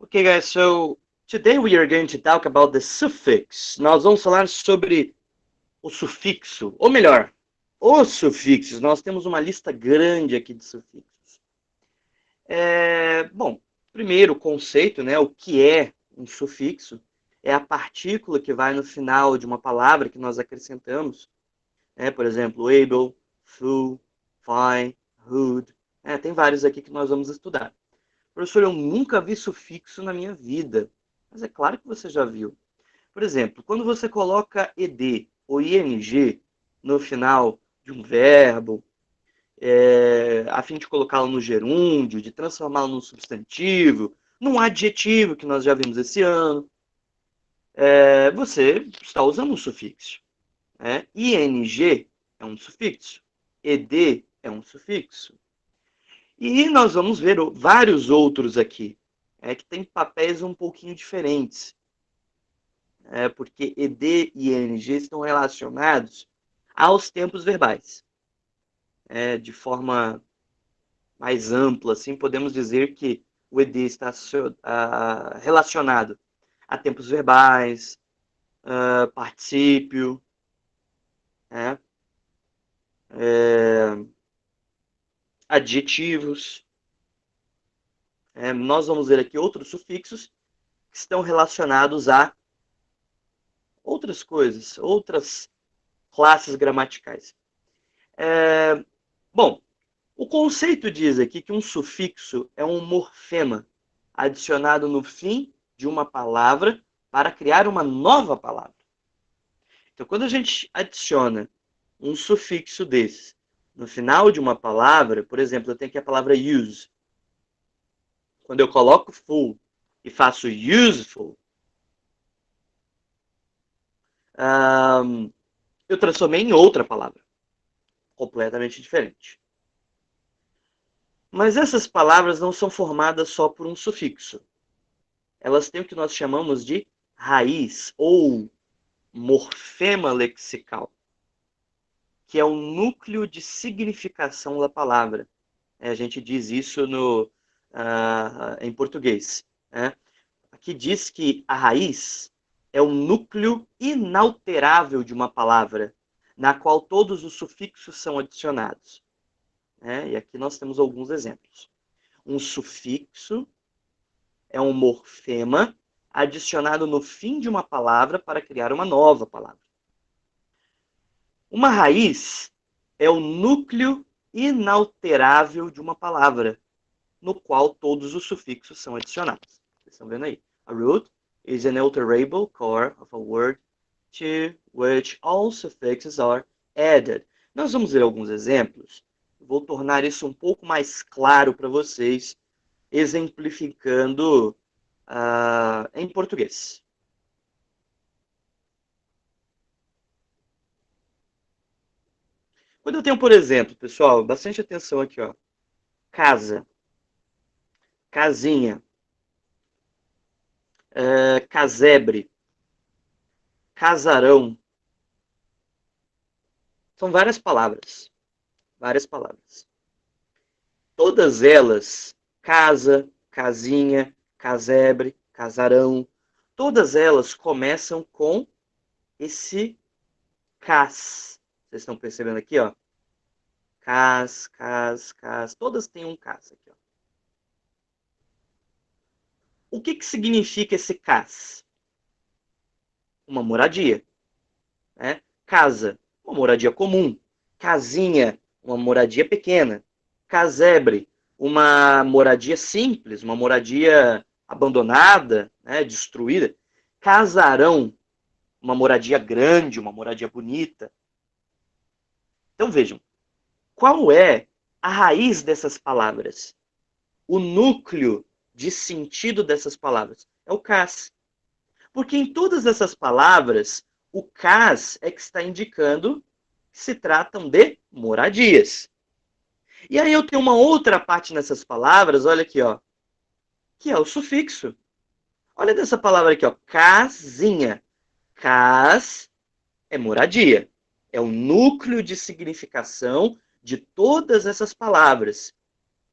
Okay, guys, so today we are going to talk about the suffix. Nós vamos falar sobre o sufixo, ou melhor, os sufixos. Nós temos uma lista grande aqui de sufixos. Bom, primeiro o conceito, né? O que é um sufixo? É a partícula que vai no final de uma palavra que nós acrescentamos. Por exemplo, able, full, fine, would. Tem vários aqui que nós vamos estudar. Professor, eu nunca vi sufixo na minha vida. Mas é claro que você já viu. Por exemplo, quando você coloca ed ou ing no final de um verbo, a fim de colocá-lo no gerúndio, de transformá-lo num substantivo, num adjetivo, que nós já vimos esse ano, você está usando um sufixo. ing é um sufixo. ed é um sufixo. E nós vamos ver vários outros aqui, que tem papéis um pouquinho diferentes. Porque ed e ing estão relacionados aos tempos verbais. De forma mais ampla, assim, podemos dizer que o ed está relacionado a tempos verbais, particípio, adjetivos. Nós vamos ver aqui outros sufixos que estão relacionados a outras coisas, outras classes gramaticais. Bom, o conceito diz aqui que um sufixo é um morfema adicionado no fim de uma palavra para criar uma nova palavra. Então, quando a gente adiciona um sufixo desse no final de uma palavra, por exemplo, eu tenho aqui a palavra use. Quando eu coloco full e faço useful, eu transformei em outra palavra, completamente diferente. Mas essas palavras não são formadas só por um sufixo. Elas têm o que nós chamamos de raiz, ou morfema lexical, que é o núcleo de significação da palavra. A gente diz isso em português. Aqui diz que a raiz é o núcleo inalterável de uma palavra, na qual todos os sufixos são adicionados. E aqui nós temos alguns exemplos. Um sufixo é um morfema adicionado no fim de uma palavra para criar uma nova palavra. Uma raiz é o núcleo inalterável de uma palavra, no qual todos os sufixos são adicionados. Vocês estão vendo aí? A root is an alterable core of a word to which all suffixes are added. Nós vamos ver alguns exemplos. Vou tornar isso um pouco mais claro para vocês, exemplificando em português. Quando eu tenho, por exemplo, pessoal, bastante atenção aqui, ó, casa, casinha, casebre, casarão. São várias palavras. Várias palavras. Todas elas, casa, casinha, casebre, casarão, todas elas começam com esse cas. Vocês estão percebendo aqui, ó? Cas, cas, cas. Todas têm um cas aqui, ó. O que significa esse cas? Uma moradia. Casa, uma moradia comum. Casinha, uma moradia pequena. Casebre, uma moradia simples, uma moradia abandonada, destruída. Casarão, uma moradia grande, uma moradia bonita. Então vejam, qual é a raiz dessas palavras? O núcleo de sentido dessas palavras é o cas. Porque em todas essas palavras, o cas é que está indicando que se tratam de moradias. E aí eu tenho uma outra parte nessas palavras, olha aqui, ó, que é o sufixo. Olha dessa palavra aqui, ó, casinha. Cas é moradia. É o núcleo de significação de todas essas palavras.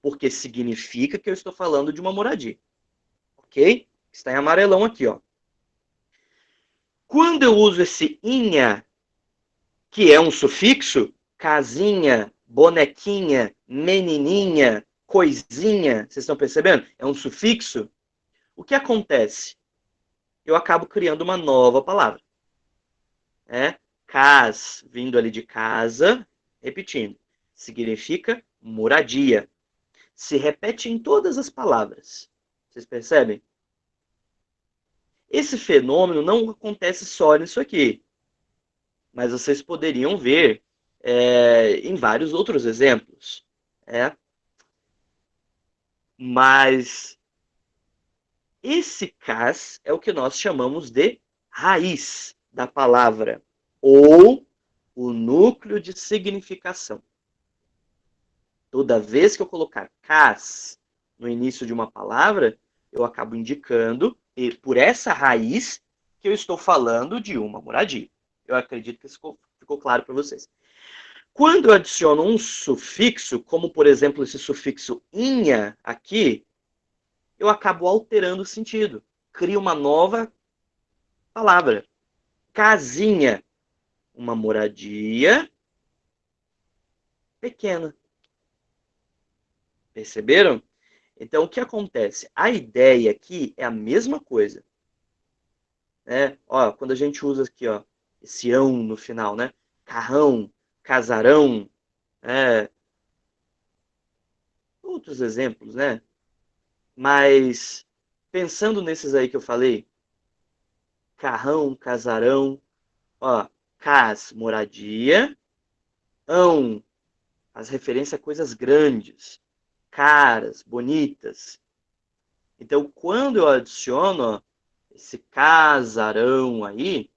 Porque significa que eu estou falando de uma moradia. ok? Está em amarelão aqui, ó. Quando eu uso esse inha, que é um sufixo, casinha, bonequinha, menininha, coisinha, vocês estão percebendo? É um sufixo. O que acontece? Eu acabo criando uma nova palavra. Cas, vindo ali de casa, repetindo, significa moradia. Se repete em todas as palavras. Vocês percebem? Esse fenômeno não acontece só nisso aqui, mas vocês poderiam ver em vários outros exemplos. Mas esse cas é o que nós chamamos de raiz da palavra, ou o núcleo de significação. Toda vez que eu colocar cas no início de uma palavra, eu acabo indicando, e por essa raiz, que eu estou falando de uma moradia. Eu acredito que isso ficou claro para vocês. Quando eu adiciono um sufixo, como por exemplo esse sufixo inha aqui, eu acabo alterando o sentido. Crio uma nova palavra. Casinha, uma moradia pequena. Perceberam? Então, o que acontece? A ideia aqui é a mesma coisa. Ó, quando a gente usa aqui, ó, esse ão no final, né? Carrão, casarão, outros exemplos, né? Mas, pensando nesses aí que eu falei, carrão, casarão, ó, cas, moradia, ão, as referências a coisas grandes, caras, bonitas. Então, quando eu adiciono esse casarão aí,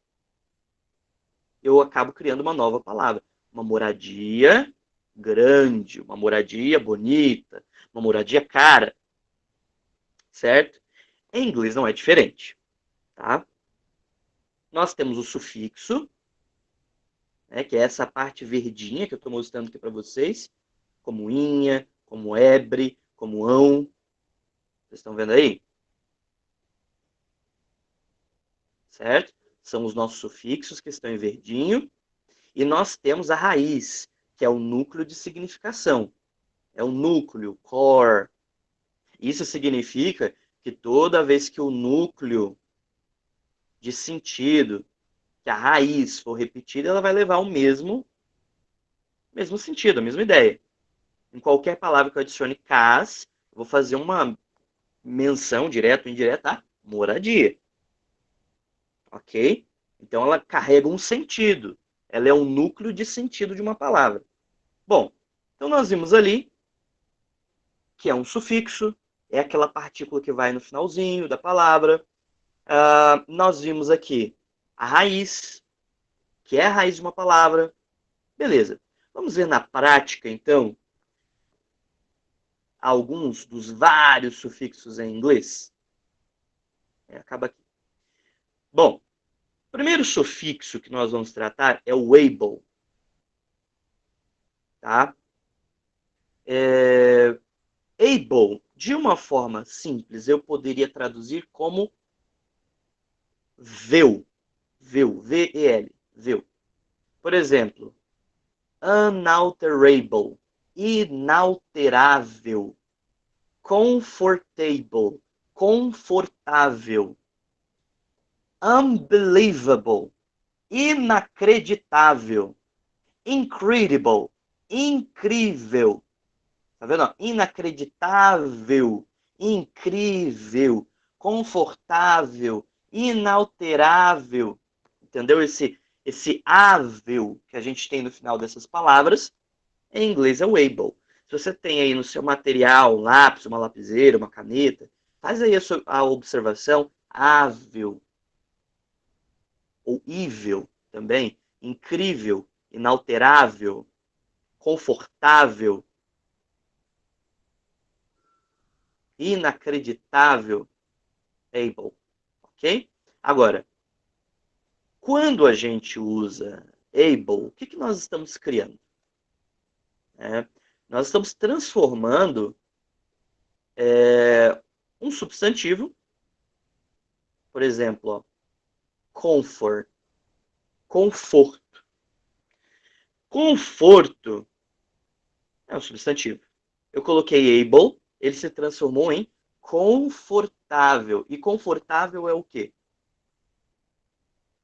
eu acabo criando uma nova palavra. Uma moradia grande, uma moradia bonita, uma moradia cara. Certo? Em inglês não é diferente. Tá? Nós temos o sufixo, que é essa parte verdinha que eu estou mostrando aqui para vocês, como inha, como ebre, como ão. Vocês estão vendo aí? Certo? São os nossos sufixos que estão em verdinho. E nós temos a raiz, que é o núcleo de significação. É o núcleo, core. Isso significa que toda vez que o núcleo de sentido, que a raiz for repetida, ela vai levar o mesmo sentido, a mesma ideia. Em qualquer palavra que eu adicione cas, eu vou fazer uma menção direta ou indireta a moradia. Ok? Então ela carrega um sentido. Ela é um núcleo de sentido de uma palavra. Bom, então nós vimos ali que é um sufixo, é aquela partícula que vai no finalzinho da palavra. Nós vimos aqui a raiz, que é a raiz de uma palavra. Beleza. Vamos ver na prática, então, alguns dos vários sufixos em inglês. Acaba aqui. Bom, o primeiro sufixo que nós vamos tratar é o able. Tá? Able, de uma forma simples, eu poderia traduzir como veu. Veu, V-E-L, veu. Por exemplo, unalterable, inalterável, comfortable, confortável, unbelievable, inacreditável, incredible, incrível. Tá vendo? Inacreditável, incrível, confortável, inalterável. Entendeu? Esse ável que a gente tem no final dessas palavras, em inglês é o able. Se você tem aí no seu material um lápis, uma lapiseira, uma caneta, faz aí a observação ável ou evil também, incrível, inalterável, confortável, inacreditável, able, ok? Agora, quando a gente usa able, o que nós estamos criando? Nós estamos transformando um substantivo Por exemplo, ó, comfort, conforto. Conforto é um substantivo. Eu coloquei able, ele se transformou em confortável. E confortável é o quê?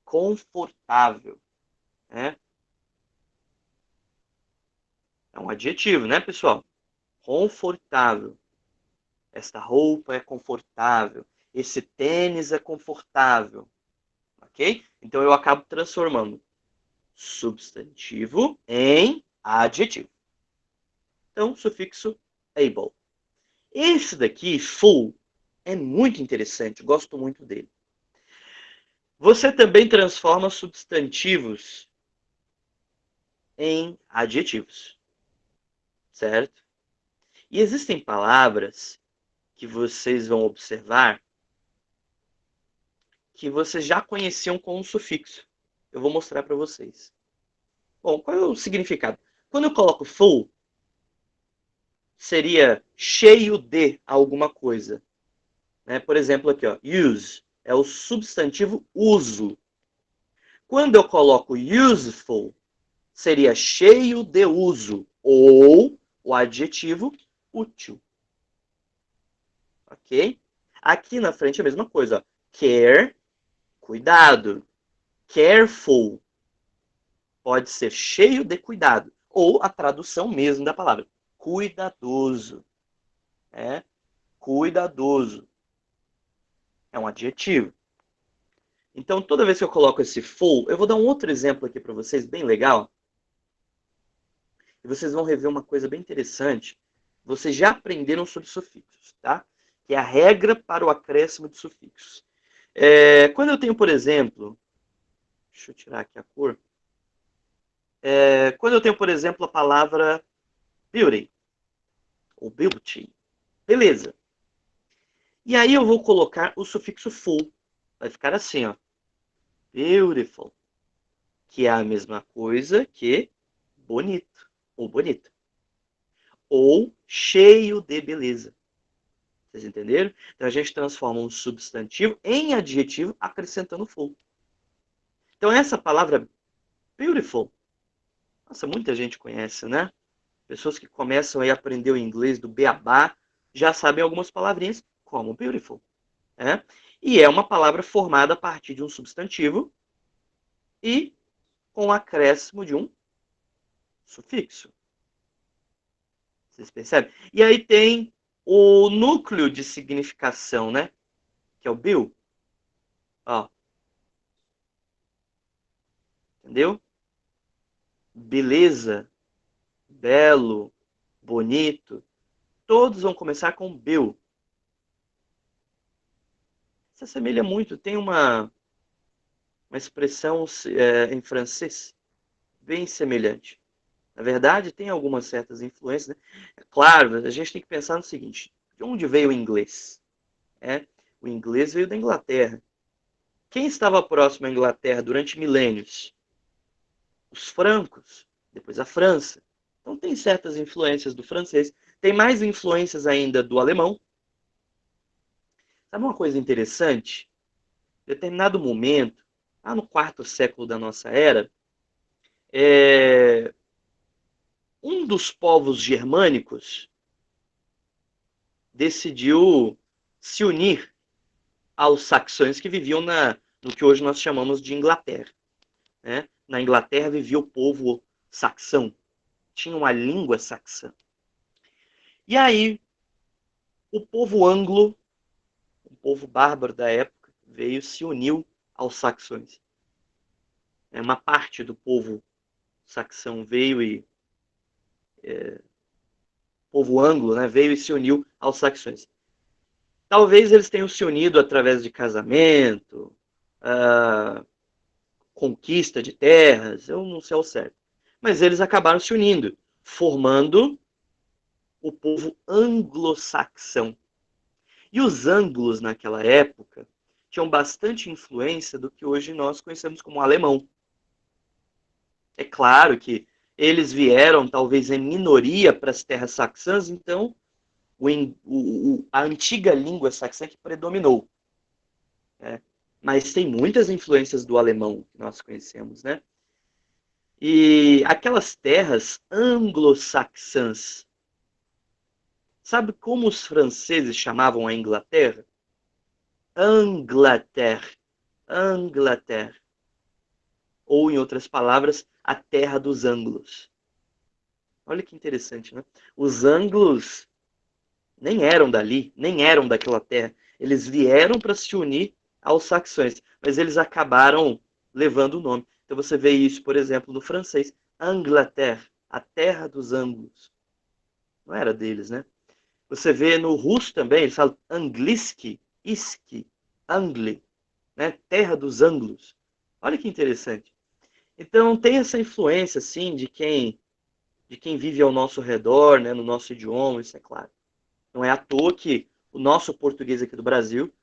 Confortável. Né? É um adjetivo, né, pessoal? Confortável. Esta roupa é confortável. Esse tênis é confortável. Ok? Então eu acabo transformando substantivo em adjetivo. Então, sufixo able. Esse daqui, full, é muito interessante. Gosto muito dele. Você também transforma substantivos em adjetivos. Certo? E existem palavras que vocês vão observar que vocês já conheciam com um sufixo. Eu vou mostrar para vocês. Bom, qual é o significado? Quando eu coloco full, seria cheio de alguma coisa. Né? Por exemplo, aqui, ó, use é o substantivo uso. Quando eu coloco useful, seria cheio de uso. Ou o adjetivo útil. Ok? Aqui na frente é a mesma coisa. Ó. Care, cuidado. Careful pode ser cheio de cuidado. Ou a tradução mesmo da palavra. Cuidadoso. É? Cuidadoso. É um adjetivo. Então, toda vez que eu coloco esse full, eu vou dar um outro exemplo aqui para vocês, bem legal. E vocês vão rever uma coisa bem interessante. Vocês já aprenderam sobre sufixos, tá? Que é a regra para o acréscimo de sufixos. Quando eu tenho, por exemplo... Deixa eu tirar aqui a cor. Quando eu tenho, por exemplo, a palavra beauty. Ou beauty. Beleza. E aí eu vou colocar o sufixo full. Vai ficar assim, ó. Beautiful. Que é a mesma coisa que bonito. Ou bonita. Ou cheio de beleza. Vocês entenderam? Então a gente transforma um substantivo em adjetivo acrescentando full. Então essa palavra beautiful, nossa, muita gente conhece, né? Pessoas que começam a aprender o inglês do beabá já sabem algumas palavrinhas como beautiful. Né? E é uma palavra formada a partir de um substantivo e com o acréscimo de um sufixo. Vocês percebem? E aí tem o núcleo de significação, né? Que é o bill. Ó. Entendeu? Beleza, belo, bonito. Todos vão começar com bill. Se assemelha muito. Tem uma expressão em francês bem semelhante. Na verdade, tem algumas certas influências. Né? É claro, a gente tem que pensar no seguinte. De onde veio o inglês? O inglês veio da Inglaterra. Quem estava próximo à Inglaterra durante milênios? Os francos, depois a França. Então tem certas influências do francês. Tem mais influências ainda do alemão. Sabe uma coisa interessante? Em determinado momento, lá no quarto século da nossa era, um dos povos germânicos decidiu se unir aos saxões que viviam no que hoje nós chamamos de Inglaterra. Né? Na Inglaterra vivia o povo saxão. Tinha uma língua saxã. E aí, o povo anglo, o povo bárbaro da época, veio, se uniu aos saxões. Uma parte do povo saxão veio e... povo anglo, né, veio e se uniu aos saxões. Talvez eles tenham se unido através de casamento, conquista de terras, eu não sei ao certo. Mas eles acabaram se unindo, formando o povo anglo-saxão. E os anglos, naquela época, tinham bastante influência do que hoje nós conhecemos como alemão. É claro que eles vieram, talvez, em minoria para as terras saxãs, então a antiga língua saxã que predominou. Né? mas tem muitas influências do alemão que nós conhecemos, né? E aquelas terras anglo-saxãs, sabe como os franceses chamavam a Inglaterra? Angleterre, Angleterre. Ou, em outras palavras, a terra dos anglos. Olha que interessante, né? Os anglos nem eram dali, nem eram daquela terra. Eles vieram para se unir aos saxões, mas eles acabaram levando o nome. Então você vê isso, por exemplo, no francês, Angleterre, a terra dos anglos. Não era deles, né? Você vê no russo também, eles falam Angliski, Iski, Angli, né? Terra dos anglos. Olha que interessante. Então tem essa influência, assim, de quem vive ao nosso redor, né, no nosso idioma, isso é claro. Não é à toa que o nosso português aqui do Brasil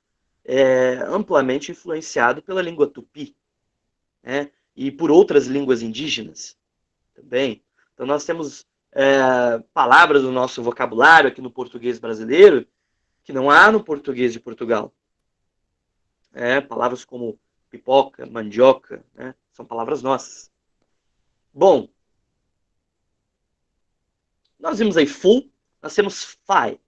é amplamente influenciado pela língua tupi, né, e por outras línguas indígenas também. Então nós temos palavras do nosso vocabulário aqui no português brasileiro que não há no português de Portugal. Palavras como pipoca, mandioca, né, são palavras nossas. Bom, nós vimos aí full, nós temos fi.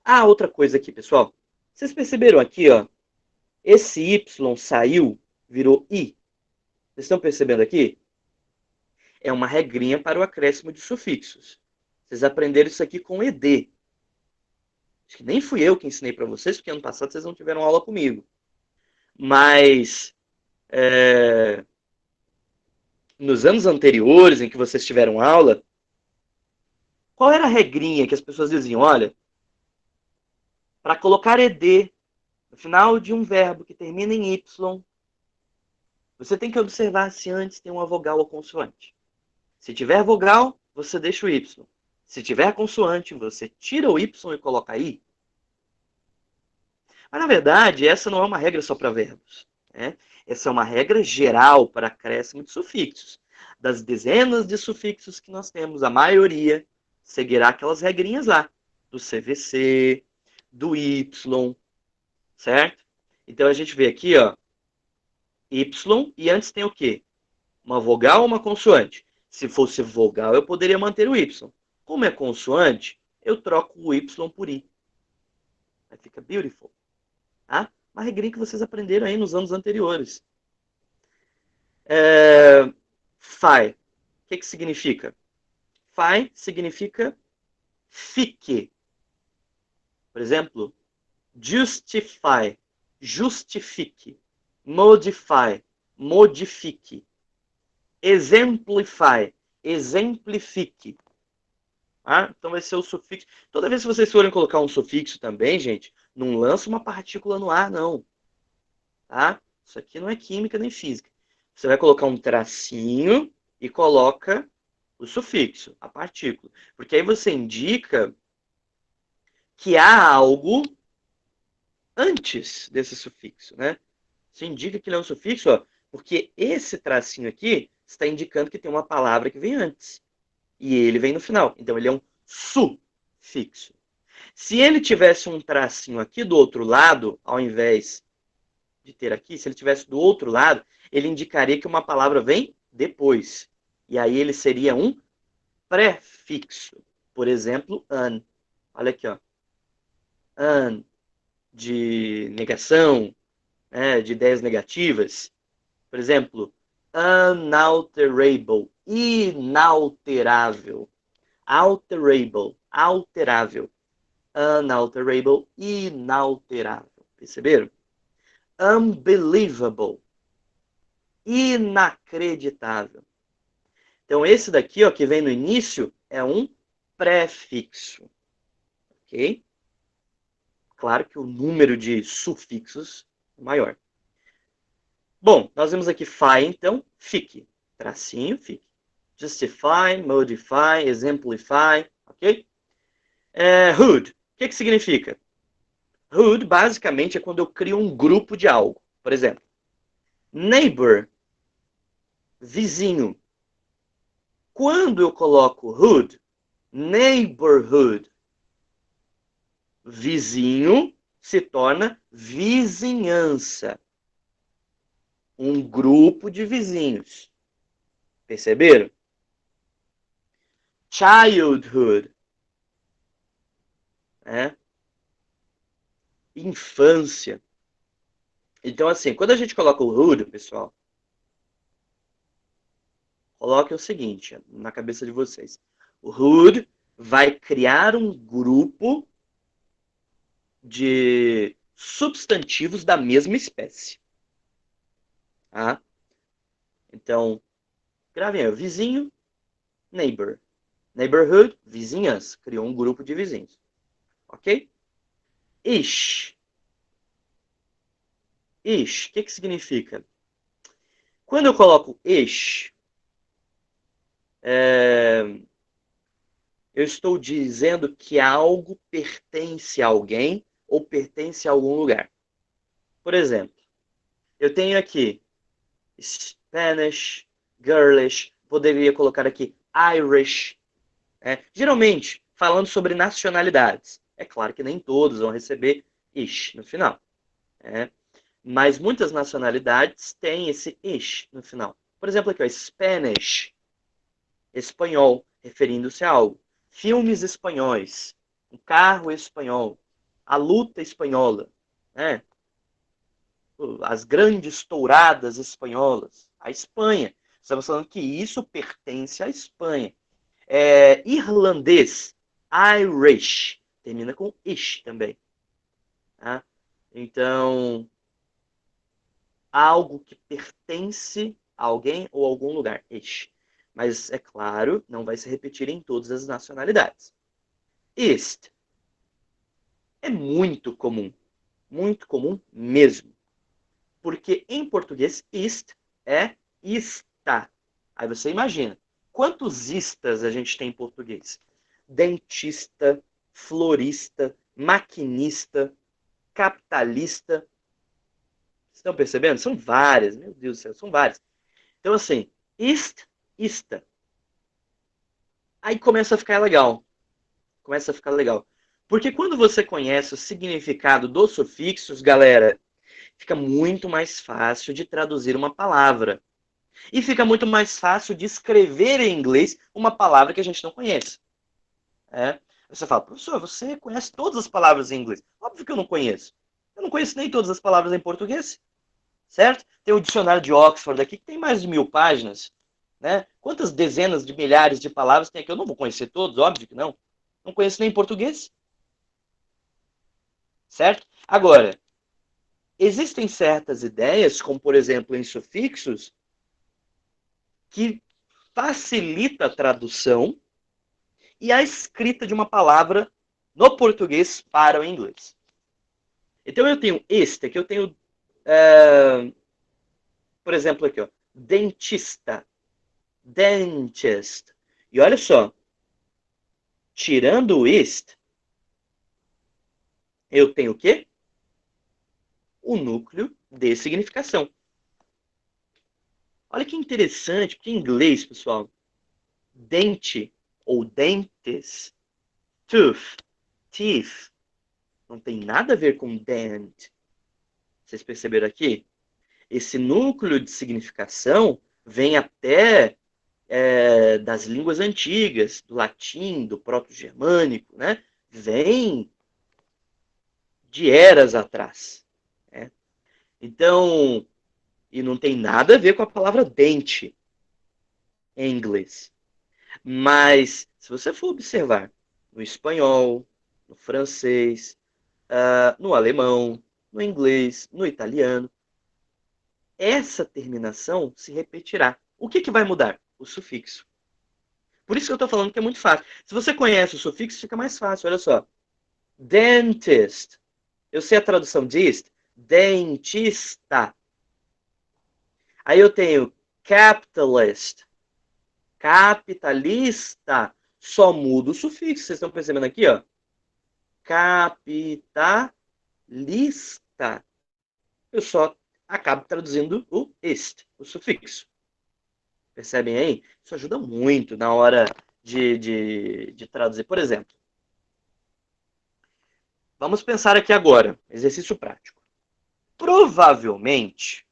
Ah, outra coisa aqui, pessoal. Vocês perceberam aqui, ó? Esse Y saiu, virou I. Vocês estão percebendo aqui? É uma regrinha para o acréscimo de sufixos. Vocês aprenderam isso aqui com ED. Acho que nem fui eu que ensinei para vocês, porque ano passado vocês não tiveram aula comigo. Mas nos anos anteriores, em que vocês tiveram aula, qual era a regrinha que as pessoas diziam? Olha, para colocar ED no final de um verbo que termina em Y, você tem que observar se antes tem uma vogal ou consoante. Se tiver vogal, você deixa o Y. Se tiver consoante, você tira o Y e coloca I. Mas, na verdade, essa não é uma regra só para verbos. Né? Essa é uma regra geral para acréscimo de sufixos. Das dezenas de sufixos que nós temos, a maioria seguirá aquelas regrinhas lá. Do CVC, do Y, certo? Então, a gente vê aqui, ó, Y, e antes tem o quê? Uma vogal ou uma consoante? Se fosse vogal, eu poderia manter o Y. Como é consoante, eu troco o Y por I. Aí fica beautiful. Tá? Uma regrinha que vocês aprenderam aí nos anos anteriores. Fi. O que significa? Fi significa fique. Por exemplo, justify. Justifique. Modify. Modifique. Exemplify. Exemplifique. Ah, então vai ser o sufixo. Toda vez que vocês forem colocar um sufixo também, gente, não lança uma partícula no ar, não. Tá? Isso aqui não é química nem física. Você vai colocar um tracinho e coloca o sufixo, a partícula. Porque aí você indica que há algo antes desse sufixo, né? Você indica que ele é um sufixo, ó, porque esse tracinho aqui está indicando que tem uma palavra que vem antes. E ele vem no final. Então, ele é um sufixo. Se ele tivesse um tracinho aqui do outro lado, ao invés de ter aqui, se ele tivesse do outro lado, ele indicaria que uma palavra vem depois. E aí ele seria um prefixo. Por exemplo, an. Olha aqui, ó. An, de negação, né, de ideias negativas. Por exemplo, unalterable, inalterável. Alterable, alterável. Unalterable, inalterável. Perceberam? Unbelievable, inacreditável. Então, esse daqui, ó, que vem no início, é um prefixo. Ok? Claro que o número de sufixos é maior. Bom, nós vemos aqui fi, então, fique. Tracinho, fique. Justify, modify, exemplify, ok? Hood. O que significa? Hood, basicamente, é quando eu crio um grupo de algo. Por exemplo, neighbor, vizinho. Quando eu coloco hood, neighborhood, vizinho, se torna vizinhança. Um grupo de vizinhos. Perceberam? Childhood. Né? Infância. Então, assim, quando a gente coloca o hood, pessoal, coloque o seguinte na cabeça de vocês. O hood vai criar um grupo de substantivos da mesma espécie. Tá? Então, gravem aí. Vizinho, neighbor. Neighborhood, vizinhança. Criou um grupo de vizinhos. Ok? Ish. Ish. O que significa? Quando eu coloco ish, eu estou dizendo que algo pertence a alguém ou pertence a algum lugar. Por exemplo, eu tenho aqui Spanish, Girlish, poderia colocar aqui Irish. Geralmente, falando sobre nacionalidades. É claro que nem todos vão receber ish no final. Mas muitas nacionalidades têm esse ish no final. Por exemplo, aqui, ó, Spanish, espanhol, referindo-se a algo. Filmes espanhóis, um carro espanhol, a luta espanhola, né? As grandes touradas espanholas, a Espanha. Estamos falando que isso pertence à Espanha. Irlandês, Irish, termina com ish também. Tá? Então, algo que pertence a alguém ou a algum lugar, ish. Mas, é claro, não vai se repetir em todas as nacionalidades. East é muito comum mesmo. Porque em português, ist é está. Aí você imagina, quantos istas a gente tem em português? Dentista, florista, maquinista, capitalista. Vocês estão percebendo? São várias, meu Deus do céu, são várias. Então, assim, ista. Aí começa a ficar legal. Começa a ficar legal. Porque quando você conhece o significado dos sufixos, galera, fica muito mais fácil de traduzir uma palavra. E fica muito mais fácil de escrever em inglês uma palavra que a gente não conhece. Você fala, professor, você conhece todas as palavras em inglês? Óbvio que eu não conheço. Eu não conheço nem todas as palavras em português. Certo? Tem o dicionário de Oxford aqui, que tem mais de 1000 páginas. Né? Quantas dezenas de milhares de palavras tem aqui? Eu não vou conhecer todos, óbvio que não. Não conheço nem em português. Certo? Agora, existem certas ideias, como por exemplo em sufixos, que facilita a tradução e a escrita de uma palavra no português para o inglês. Então eu tenho este, aqui eu tenho, por exemplo, aqui, ó, dentista, dentist. E olha só, tirando o ist, eu tenho o quê? O núcleo de significação. Olha que interessante, porque em inglês, pessoal, dente ou dentes, tooth, teeth, não tem nada a ver com dent. Vocês perceberam aqui? Esse núcleo de significação vem até das línguas antigas, do latim, do proto-germânico, né? Vem de eras atrás. Né? Então, e não tem nada a ver com a palavra dente em inglês. Mas, se você for observar no espanhol, no francês, no alemão, no inglês, no italiano, essa terminação se repetirá. O que vai mudar? O sufixo. Por isso que eu estou falando que é muito fácil. Se você conhece o sufixo, fica mais fácil. Olha só. Dentist. Eu sei a tradução disso. Dentista. Aí eu tenho capitalist. Capitalista. Só muda o sufixo. Vocês estão percebendo aqui, ó? Capitalista. Eu só acabo traduzindo o est, o sufixo. Percebem aí? Isso ajuda muito na hora de traduzir. Por exemplo, vamos pensar aqui agora, exercício prático. Provavelmente,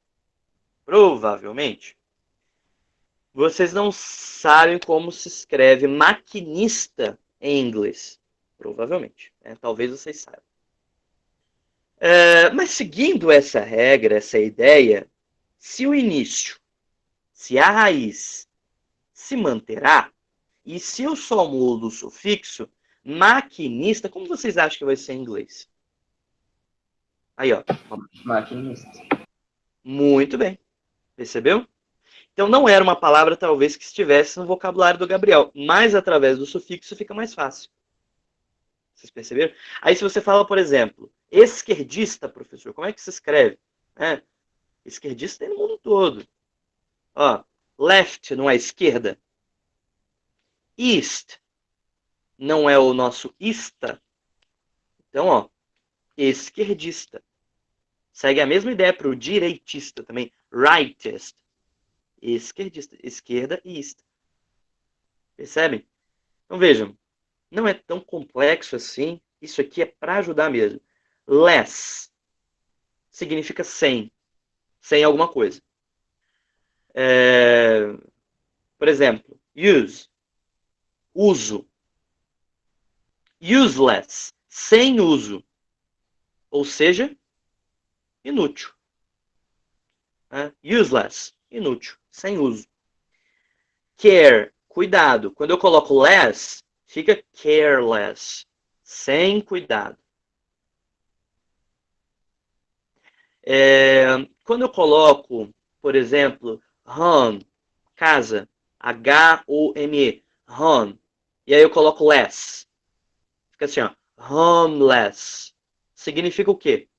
vocês não sabem como se escreve maquinista em inglês. Provavelmente. Talvez vocês saibam. Mas seguindo essa regra, essa ideia, se o início, se a raiz se manterá, e se eu só mudo o sufixo, maquinista, como vocês acham que vai ser em inglês? Aí, ó. Maquinista. Muito bem. Percebeu? Então não era uma palavra, talvez, que estivesse no vocabulário do Gabriel, mas através do sufixo fica mais fácil. Vocês perceberam? Aí se você fala, por exemplo, esquerdista, professor, como é que se escreve? Esquerdista tem no mundo todo. Ó, left não é esquerda. East não é o nosso ista. Então, ó, esquerdista. Segue a mesma ideia para o direitista também. Rightist. Esquerdista. Esquerda e ista. Percebem? Então vejam, não é tão complexo assim. Isso aqui é para ajudar mesmo. Less significa sem. Sem alguma coisa. Por exemplo, use. Uso. Useless. Sem uso. Ou seja, inútil. Useless. Inútil. Sem uso. Care. Cuidado. Quando eu coloco less, fica careless. Sem cuidado. Quando eu coloco, por exemplo, home, casa, H-O-M-E, home, e aí eu coloco less, fica assim, ó, homeless. Significa o quê?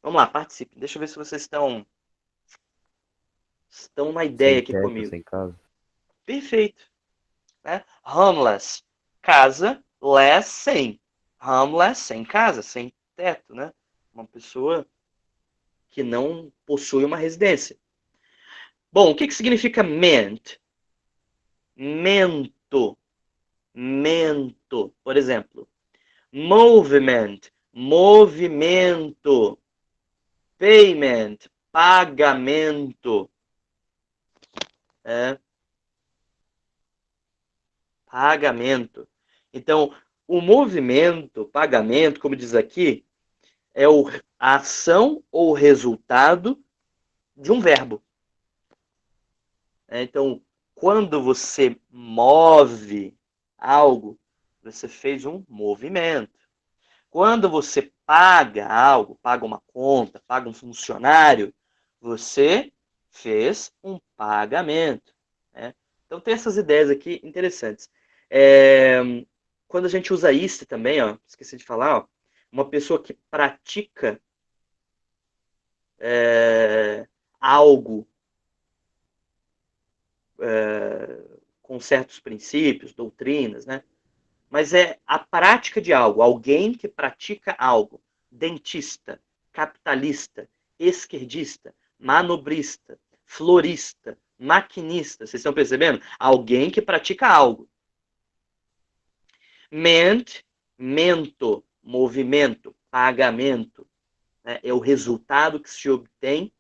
Vamos lá, participem. Deixa eu ver se vocês estão na ideia Sem aqui teto, comigo. sem casa. Perfeito. Né? Homeless, casa, less, sem. Homeless, sem casa, sem teto, né? Uma pessoa que não possui uma residência. Bom, o que significa meant? Mento. Mento. Por exemplo, movement. Movimento. Payment. Pagamento. Pagamento. Então, o movimento, pagamento, como diz aqui, é a ação ou resultado de um verbo. Então, quando você move algo, você fez um movimento. Quando você paga algo, paga uma conta, paga um funcionário, você fez um pagamento. Né? Então, tem essas ideias aqui interessantes. Quando a gente usa ist também, ó, esqueci de falar, ó, uma pessoa que pratica algo com certos princípios, doutrinas, né? Mas é a prática de algo, alguém que pratica algo. Dentista, capitalista, esquerdista, manobrista, florista, maquinista. Vocês estão percebendo? Alguém que pratica algo. Ment, mento, movimento, pagamento. Né? É o resultado que se obtém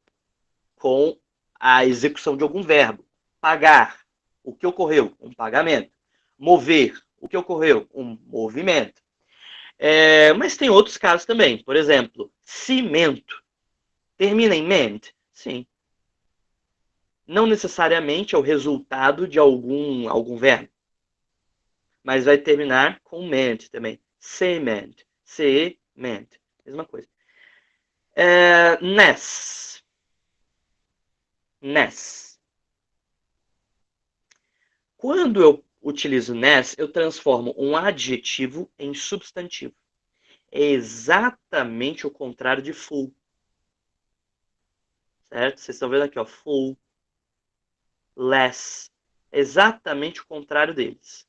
com a execução de algum verbo. Pagar. O que ocorreu? Um pagamento. Mover. O que ocorreu? Um movimento. Mas tem outros casos também. Por exemplo, cimento. Termina em ment? Sim. Não necessariamente é o resultado de algum verbo. Mas vai terminar com ment também. Cement. Cement. Mesma coisa. Ness. Ness. Quando eu utilizo ness, eu transformo um adjetivo em substantivo. É exatamente o contrário de full. Certo? Vocês estão vendo aqui, ó, full, less. Exatamente o contrário deles.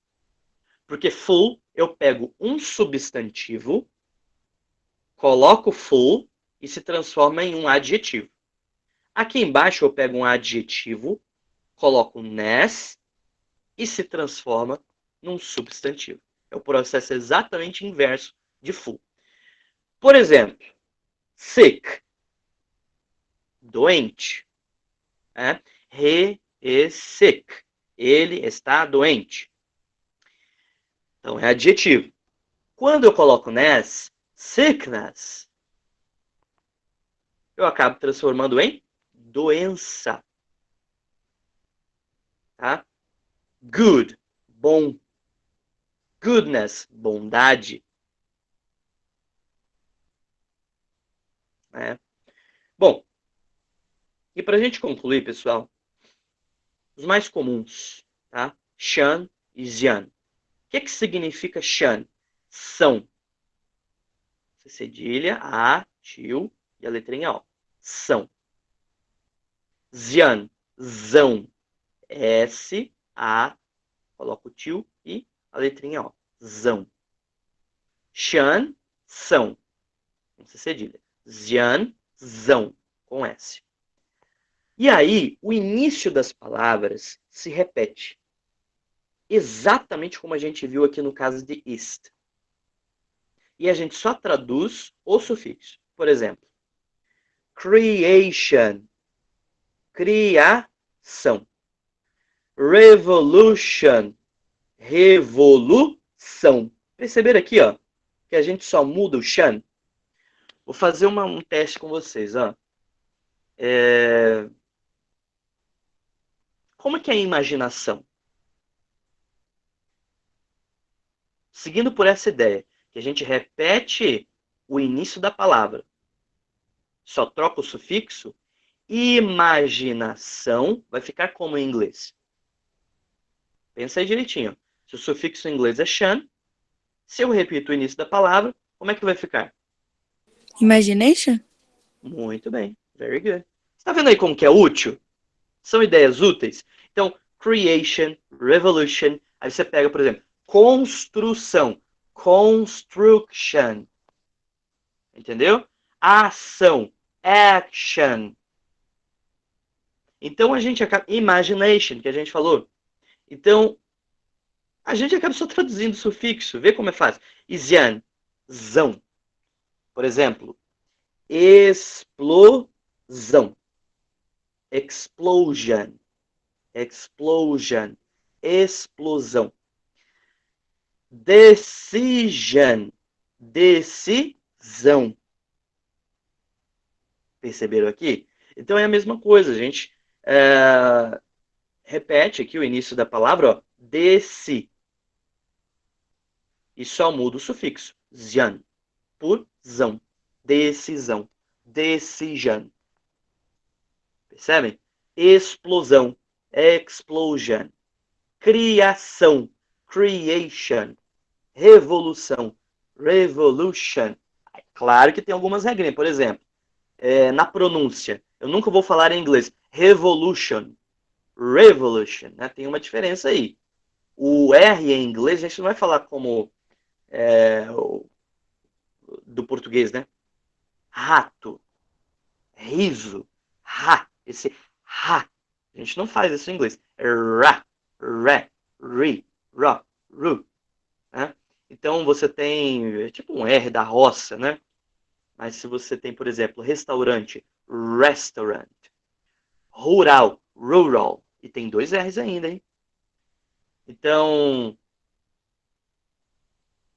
Porque full, eu pego um substantivo, coloco full e se transforma em um adjetivo. Aqui embaixo eu pego um adjetivo, coloco ness e se transforma num substantivo. É o processo exatamente inverso de full. Por exemplo, sick, doente. Né? He is sick. Ele está doente. Então, é adjetivo. Quando eu coloco ness, sickness, eu acabo transformando em doença. Tá? Good, bom. Goodness, bondade. Né? Bom, e para a gente concluir, pessoal, os mais comuns, tá? Shan e Xian. O que significa Shan? São. Cedilha, A, tio e a letrinha O. São. Xian, zão. S, A, coloca o tio e a letrinha O. Zão. Shan, são. Com cedilha. Xian, zão. Com S. E aí, o início das palavras se repete. Exatamente como a gente viu aqui no caso de ist. E a gente só traduz o sufixo. Por exemplo, creation, criação. Revolution, revolução. Perceberam aqui, ó, que a gente só muda o shan? Vou fazer um teste com vocês, ó. Como que é a imaginação? Seguindo por essa ideia, que a gente repete o início da palavra, só troca o sufixo, imaginação vai ficar como em inglês? Pensa aí direitinho. Se o sufixo em inglês é shan, se eu repito o início da palavra, como é que vai ficar? Imagination? Muito bem. Very good. Você tá vendo aí como que é útil? São ideias úteis? Então, creation, revolution. Aí você pega, por exemplo, construção. Construction. Entendeu? Ação. Action. Então a gente acaba. Imagination, que a gente falou. Então, a gente acaba só traduzindo o sufixo. Vê como é fácil. Isian, zão. Por exemplo, explosão. Explosion. Explosion. Explosão. Decision. Decisão. Perceberam aqui? Então é a mesma coisa. A gente repete aqui o início da palavra, ó, deci. E só muda o sufixo. Zian. Por zão. Decisão. Decision. Percebem? Explosão. Explosion. Criação. Creation. Revolução. Revolution. Claro que tem algumas regrinhas. Por exemplo, na pronúncia. Eu nunca vou falar em inglês. Revolution. Revolution. Né? Tem uma diferença aí. O R em inglês a gente não vai falar como do português, né? Rato. Riso. Ra. Esse ra. A gente não faz isso em inglês. É ra. Ré. Ri. Ró. Ru. Né? Então você tem tipo um R da roça, né? Mas se você tem, por exemplo, restaurante, restaurant, rural, rural, e tem dois R's ainda, hein? Então,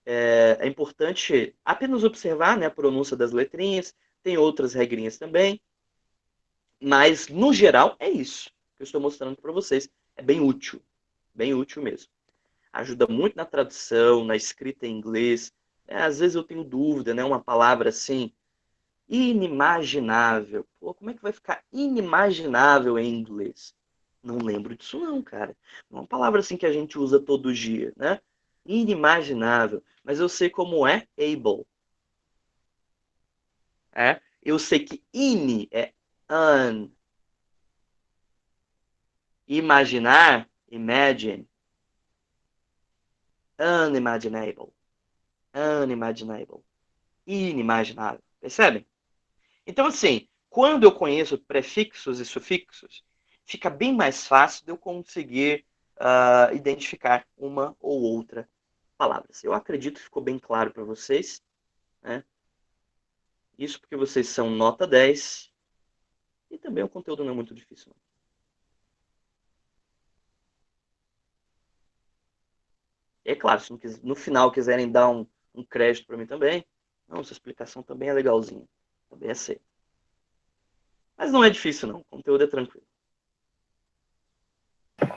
é importante apenas observar, né, a pronúncia das letrinhas, tem outras regrinhas também, mas no geral é isso que eu estou mostrando para vocês. É bem útil mesmo. Ajuda muito na tradução, na escrita em inglês. Às vezes eu tenho dúvida, né, uma palavra assim, inimaginável. Pô, como é que vai ficar inimaginável em inglês? Não lembro disso não, cara. Não é uma palavra assim que a gente usa todo dia, né? Inimaginável. Mas eu sei como é able. Eu sei que in é un. Imaginar, imagine. Unimaginable. Unimaginable. Inimaginável. Percebem? Então, assim, quando eu conheço prefixos e sufixos, fica bem mais fácil de eu conseguir identificar uma ou outra palavra. Eu acredito que ficou bem claro para vocês, né? Isso porque vocês são nota 10 e também o conteúdo não é muito difícil. Não. E é claro, se no final quiserem dar um crédito para mim também, não, sua explicação também é legalzinha. Também é aceito. Mas não é difícil, não. O conteúdo é tranquilo.